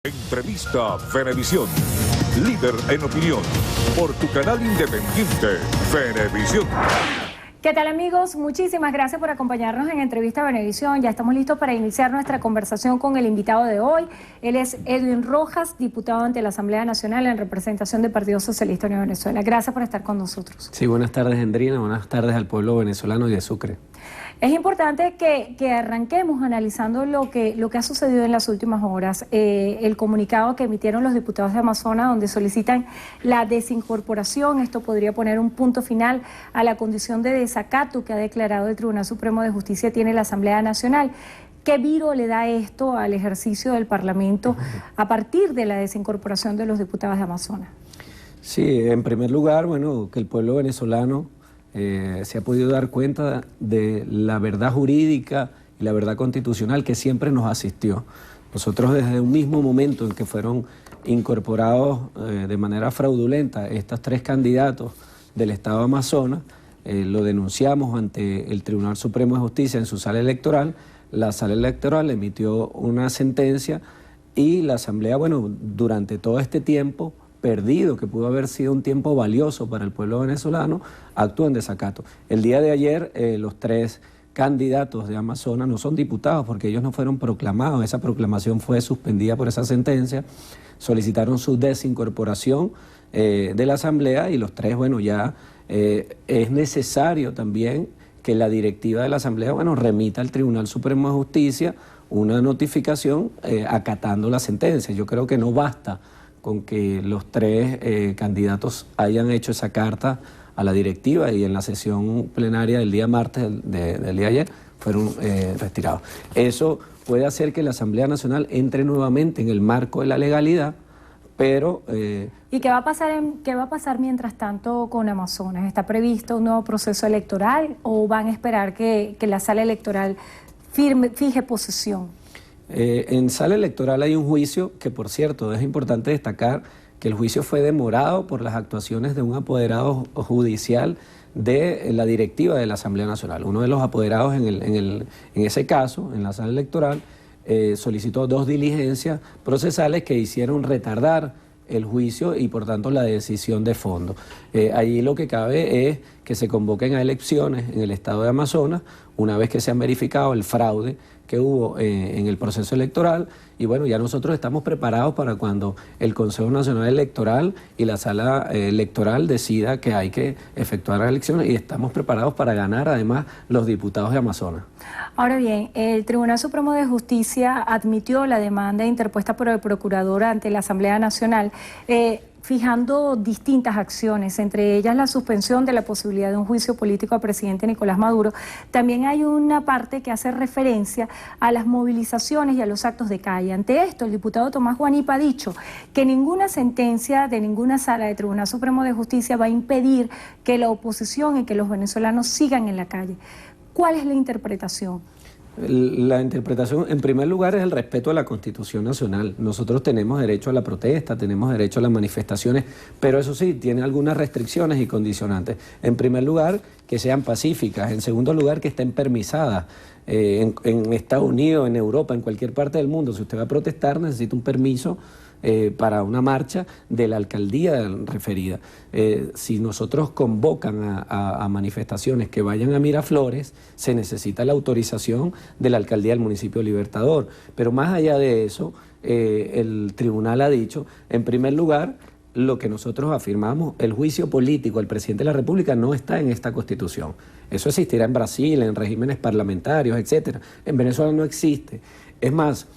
Entrevista Venevisión, líder en opinión, por tu canal independiente, Venevisión. ¿Qué tal, amigos? Muchísimas gracias por acompañarnos en Entrevista Venevisión. Ya estamos listos para iniciar nuestra conversación con el invitado de hoy. Él es Edwin Rojas, diputado ante la Asamblea Nacional en representación del Partido Socialista Unido de Venezuela. Gracias por estar con nosotros. Sí, buenas tardes, Endrina. Buenas tardes al pueblo venezolano y de Sucre. Es importante que arranquemos analizando lo que ha sucedido en las últimas horas. El comunicado que emitieron los diputados de Amazonas, donde solicitan la desincorporación. Esto podría poner un punto final a la condición de desacato que ha declarado el Tribunal Supremo de Justicia tiene la Asamblea Nacional. ¿Qué viro le da esto al ejercicio del Parlamento a partir de la desincorporación de los diputados de Amazonas? Sí, en primer lugar, bueno, que el pueblo venezolano se ha podido dar cuenta de la verdad jurídica y la verdad constitucional que siempre nos asistió. Nosotros desde un mismo momento en que fueron incorporados de manera fraudulenta estos tres candidatos del Estado Amazonas, lo denunciamos ante el Tribunal Supremo de Justicia en su sala electoral. La sala electoral emitió una sentencia y la Asamblea, bueno, durante todo este tiempo perdido, que pudo haber sido un tiempo valioso para el pueblo venezolano, actuó en desacato. El día de ayer los tres candidatos de Amazonas no son diputados porque ellos no fueron proclamados, esa proclamación fue suspendida por esa sentencia, solicitaron su desincorporación de la Asamblea y los tres, bueno, ya es necesario también que la directiva de la Asamblea, bueno, remita al Tribunal Supremo de Justicia una notificación acatando la sentencia. Yo creo que no basta con que los tres candidatos hayan hecho esa carta a la directiva y en la sesión plenaria del día martes del día de ayer fueron retirados. Eso puede hacer que la Asamblea Nacional entre nuevamente en el marco de la legalidad, pero... ¿Y qué va a pasar mientras tanto con Amazonas? ¿Está previsto un nuevo proceso electoral o van a esperar que la sala electoral fije posición? En sala electoral hay un juicio que, por cierto, es importante destacar que el juicio fue demorado por las actuaciones de un apoderado judicial de la directiva de la Asamblea Nacional. Uno de los apoderados en ese caso, en la sala electoral, solicitó dos diligencias procesales que hicieron retardar el juicio y por tanto la decisión de fondo. Allí lo que cabe es que se convoquen a elecciones en el estado de Amazonas una vez que se han verificado el fraude que hubo en el proceso electoral y bueno, ya nosotros estamos preparados para cuando el Consejo Nacional Electoral y la sala electoral decida que hay que efectuar las elecciones y estamos preparados para ganar además los diputados de Amazonas. Ahora bien, el Tribunal Supremo de Justicia admitió la demanda interpuesta por el procurador ante la Asamblea Nacional, fijando distintas acciones, entre ellas la suspensión de la posibilidad de un juicio político al presidente Nicolás Maduro. También hay una parte que hace referencia a las movilizaciones y a los actos de calle. Ante esto, el diputado Tomás Guanipa ha dicho que ninguna sentencia de ninguna sala del Tribunal Supremo de Justicia va a impedir que la oposición y que los venezolanos sigan en la calle. ¿Cuál es la interpretación? La interpretación, en primer lugar, es el respeto a la Constitución Nacional. Nosotros tenemos derecho a la protesta, tenemos derecho a las manifestaciones, pero eso sí, tiene algunas restricciones y condicionantes. En primer lugar, que sean pacíficas. En segundo lugar, que estén permisadas. En Estados Unidos, en Europa, en cualquier parte del mundo, si usted va a protestar, necesita un permiso para una marcha de la alcaldía referida. Si nosotros convocan a manifestaciones que vayan a Miraflores, se necesita la autorización de la alcaldía del municipio Libertador. Pero más allá de eso, el tribunal ha dicho, en primer lugar, lo que nosotros afirmamos, el juicio político al presidente de la República no está en esta Constitución. Eso existirá en Brasil, en regímenes parlamentarios, etcétera. En Venezuela no existe. Es más,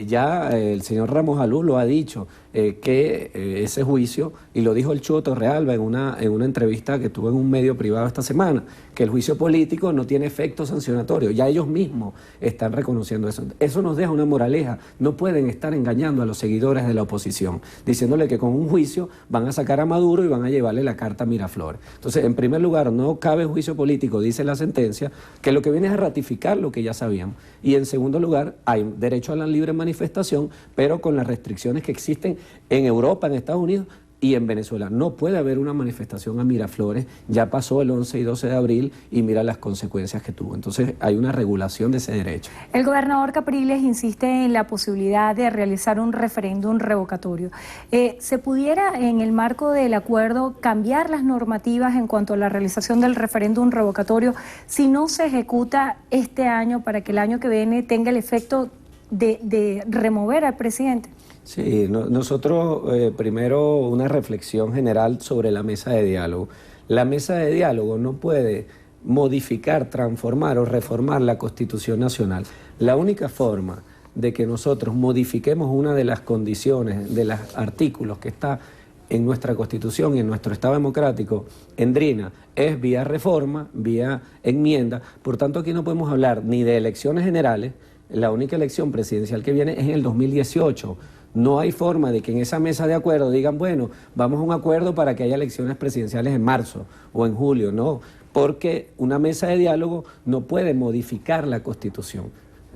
ya el señor Ramos Alú lo ha dicho, que ese juicio, y lo dijo el Chugo Torrealba en una entrevista que tuvo en un medio privado esta semana, que el juicio político no tiene efecto sancionatorio, ya ellos mismos están reconociendo eso. Eso nos deja una moraleja, no pueden estar engañando a los seguidores de la oposición, diciéndole que con un juicio van a sacar a Maduro y van a llevarle la carta a Miraflores. Entonces, en primer lugar, no cabe juicio político, dice la sentencia, que lo que viene es a ratificar lo que ya sabíamos, y en segundo lugar, hay derecho a la libre manifestación, pero con las restricciones que existen en Europa, en Estados Unidos Y en Venezuela no puede haber una manifestación a Miraflores, ya pasó el 11 y 12 de abril y mira las consecuencias que tuvo. Entonces hay una regulación de ese derecho. El gobernador Capriles insiste en la posibilidad de realizar un referéndum revocatorio. ¿Se pudiera en el marco del acuerdo cambiar las normativas en cuanto a la realización del referéndum revocatorio si no se ejecuta este año para que el año que viene tenga el efecto de remover al presidente? Sí, nosotros primero una reflexión general sobre la mesa de diálogo. La mesa de diálogo no puede modificar, transformar o reformar la Constitución Nacional. La única forma de que nosotros modifiquemos una de las condiciones, de los artículos que está en nuestra Constitución y en nuestro Estado democrático, Endrina, es vía reforma, vía enmienda. Por tanto, aquí no podemos hablar ni de elecciones generales. La única elección presidencial que viene es en el 2018. No hay forma de que en esa mesa de acuerdo digan, bueno, vamos a un acuerdo para que haya elecciones presidenciales en marzo o en julio. No, porque una mesa de diálogo no puede modificar la Constitución.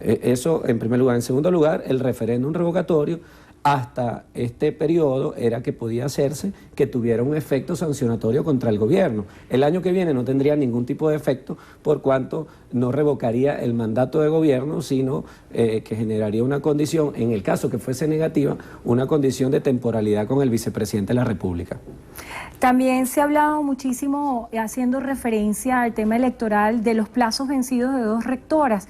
Eso en primer lugar. En segundo lugar, el referéndum revocatorio hasta este periodo era que podía hacerse que tuviera un efecto sancionatorio contra el gobierno. El año que viene no tendría ningún tipo de efecto por cuanto no revocaría el mandato de gobierno, sino que generaría una condición, en el caso que fuese negativa, una condición de temporalidad con el vicepresidente de la República. También se ha hablado muchísimo, haciendo referencia al tema electoral, de los plazos vencidos de 2 rectoras.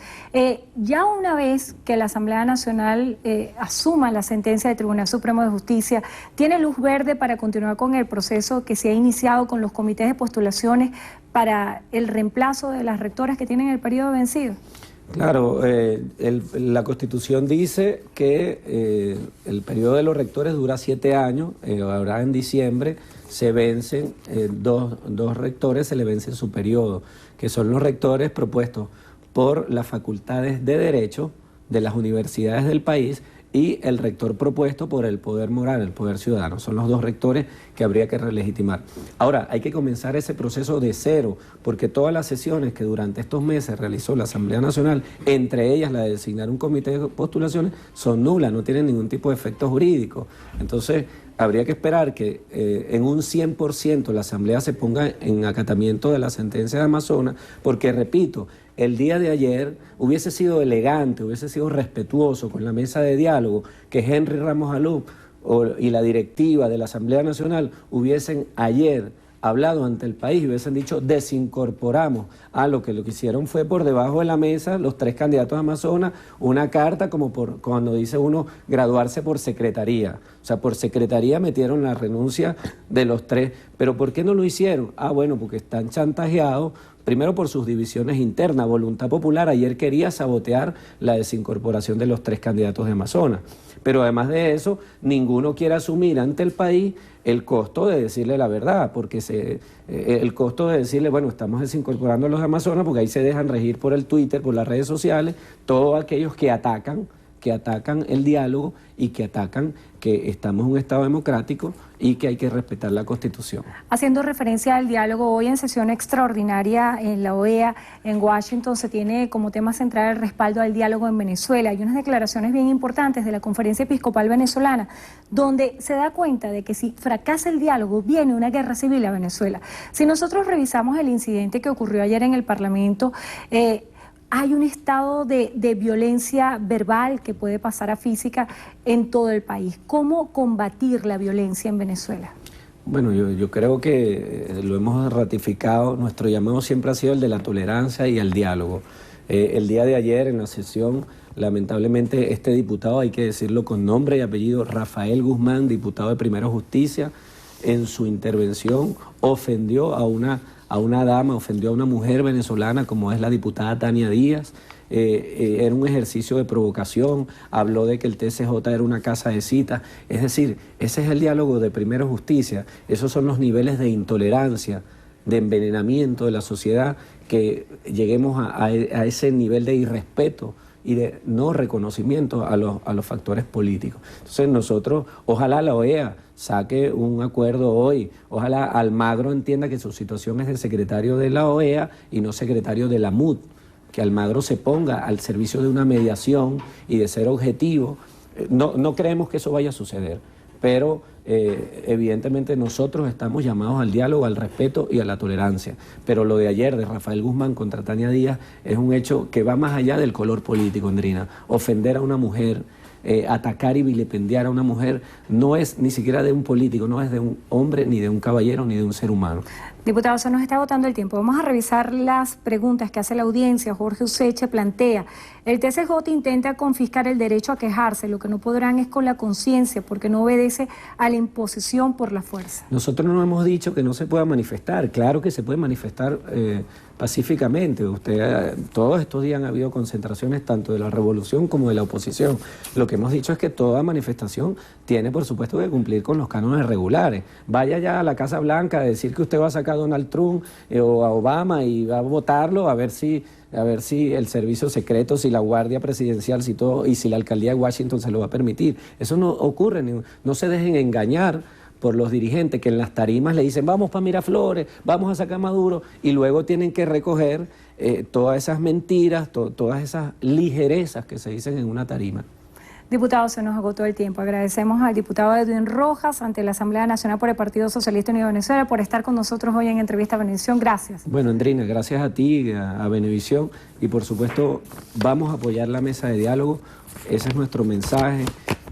Ya una vez que la Asamblea Nacional asuma la sentencia del Tribunal Supremo de Justicia, ¿tiene luz verde para continuar con el proceso que se ha iniciado con los comités de postulaciones para el reemplazo de las rectoras que tienen el periodo vencido? Claro, la Constitución dice que el periodo de los rectores dura 7 años, ahora en diciembre se vencen, dos rectores se le vencen su periodo, que son los rectores propuestos por las facultades de Derecho de las universidades del país y el rector propuesto por el poder moral, el poder ciudadano. Son los 2 rectores que habría que relegitimar. Ahora, hay que comenzar ese proceso de cero, porque todas las sesiones que durante estos meses realizó la Asamblea Nacional, entre ellas la de designar un comité de postulaciones, son nulas, no tienen ningún tipo de efecto jurídico. Entonces, habría que esperar que en un 100% la Asamblea se ponga en acatamiento de la sentencia de Amazonas, porque, repito, el día de ayer hubiese sido elegante, hubiese sido respetuoso con la mesa de diálogo que Henry Ramos Alup y la directiva de la Asamblea Nacional hubiesen ayer hablado ante el país y hubiesen dicho desincorporamos. Lo que hicieron fue por debajo de la mesa los 3 candidatos a Amazonas, una carta como por cuando dice uno graduarse por secretaría. O sea, por secretaría metieron la renuncia de los 3. ¿Pero por qué no lo hicieron? Bueno, porque están chantajeados. Primero por sus divisiones internas. Voluntad Popular ayer quería sabotear la desincorporación de los 3 candidatos de Amazonas. Pero además de eso, ninguno quiere asumir ante el país el costo de decirle la verdad, porque el costo de decirle, bueno, estamos desincorporando a los de Amazonas, porque ahí se dejan regir por el Twitter, por las redes sociales, todos aquellos que atacan el diálogo y que atacan que estamos en un Estado democrático y que hay que respetar la Constitución. Haciendo referencia al diálogo, hoy en sesión extraordinaria en la OEA, en Washington, se tiene como tema central el respaldo al diálogo en Venezuela. Hay unas declaraciones bien importantes de la Conferencia Episcopal Venezolana, donde se da cuenta de que si fracasa el diálogo, viene una guerra civil a Venezuela. Si nosotros revisamos el incidente que ocurrió ayer en el Parlamento, hay un estado de violencia verbal que puede pasar a física en todo el país. ¿Cómo combatir la violencia en Venezuela? Bueno, yo creo que lo hemos ratificado. Nuestro llamado siempre ha sido el de la tolerancia y el diálogo. El día de ayer en la sesión, lamentablemente, este diputado, hay que decirlo con nombre y apellido, Rafael Guzmán, diputado de Primero Justicia, en su intervención ofendió a una dama, ofendió a una mujer venezolana como es la diputada Tania Díaz. Era un ejercicio de provocación, habló de que el TCJ era una casa de citas. Es decir, ese es el diálogo de Primero Justicia. Esos son los niveles de intolerancia, de envenenamiento de la sociedad, que lleguemos a ese nivel de irrespeto y de no reconocimiento a los factores políticos. Entonces nosotros, ojalá la OEA saque un acuerdo hoy, ojalá Almagro entienda que su situación es de secretario de la OEA y no secretario de la MUD, que Almagro se ponga al servicio de una mediación y de ser objetivo. No creemos que eso vaya a suceder, pero evidentemente nosotros estamos llamados al diálogo, al respeto y a la tolerancia. Pero lo de ayer de Rafael Guzmán contra Tania Díaz es un hecho que va más allá del color político, Andrina. Ofender a una mujer, atacar y vilipendiar a una mujer no es ni siquiera de un político, no es de un hombre, ni de un caballero, ni de un ser humano. Diputado, se nos está agotando el tiempo. Vamos a revisar las preguntas que hace la audiencia. Jorge Useche plantea: el TCJ intenta confiscar el derecho a quejarse, lo que no podrán es con la conciencia, porque no obedece a la imposición por la fuerza. Nosotros no hemos dicho que no se pueda manifestar, claro que se puede manifestar pacíficamente. Todos estos días han habido concentraciones tanto de la revolución como de la oposición. Lo que hemos dicho es que toda manifestación tiene, por supuesto, que cumplir con los cánones regulares. Vaya ya a la Casa Blanca a decir que usted va a sacar a Donald Trump o a Obama y va a votarlo a ver si el servicio secreto, si la guardia presidencial, si todo, y si la alcaldía de Washington se lo va a permitir. Eso no ocurre, no se dejen engañar por los dirigentes que en las tarimas le dicen vamos para Miraflores, vamos a sacar a Maduro, y luego tienen que recoger todas esas mentiras, todas esas ligerezas que se dicen en una tarima. Diputado, se nos agotó el tiempo. Agradecemos al diputado Edwin Rojas ante la Asamblea Nacional por el Partido Socialista Unido de Venezuela por estar con nosotros hoy en Entrevista a Venevisión. Gracias. Bueno, Andrina, gracias a ti, a Venevisión, y por supuesto vamos a apoyar la mesa de diálogo. Ese es nuestro mensaje.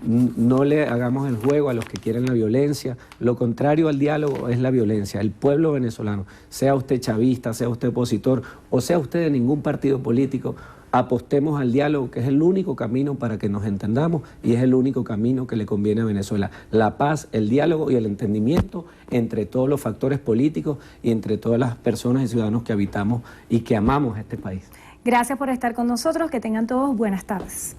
No le hagamos el juego a los que quieren la violencia. Lo contrario al diálogo es la violencia. El pueblo venezolano, sea usted chavista, sea usted opositor o sea usted de ningún partido político, apostemos al diálogo, que es el único camino para que nos entendamos y es el único camino que le conviene a Venezuela. La paz, el diálogo y el entendimiento entre todos los factores políticos y entre todas las personas y ciudadanos que habitamos y que amamos este país. Gracias por estar con nosotros. Que tengan todos buenas tardes.